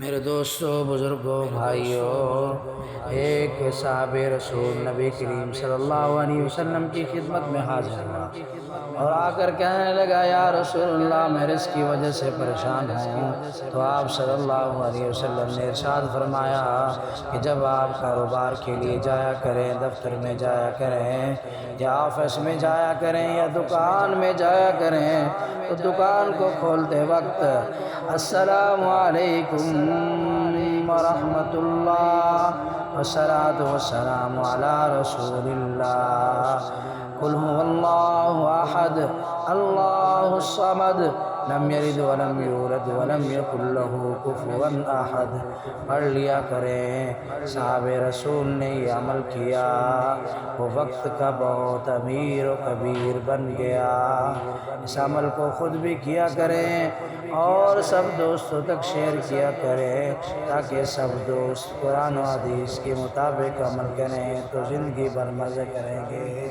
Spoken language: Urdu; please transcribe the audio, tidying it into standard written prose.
میرے دوستوں، بزرگوں، بھائیوں، ایک صحابہ رسول نبی کریم صلی اللہ علیہ وسلم کی خدمت میں حاضر ہوا اور آ کر کہنے لگا، یا رسول اللہ، میں رزق کی وجہ سے پریشان ہوں۔ تو آپ صلی اللہ علیہ وسلم نے ارشاد فرمایا کہ جب آپ کاروبار کے لیے جایا کریں، دفتر میں جایا کریں یا آفس میں جایا کریں یا دکان میں جایا کریں، تو دکان کو کھولتے وقت السلام علیکم ورحمۃ اللہ والصلاۃ والسلام علی رسول اللہ، قل هو اللہ احد اللہ الصمد لم یلد ولم یولد ولم یکن لہ کفوا احد پڑھ لیا کریں۔ صحابہ رسول نے یہ عمل کیا، وہ وقت کا بہت امیر و کبیر بن گیا۔ اس عمل کو خود بھی کیا کریں اور سب دوستوں تک شیئر کیا کریں، تاکہ سب دوست قرآن و حدیث کے مطابق عمل کریں تو زندگی بھر مزے کریں گے۔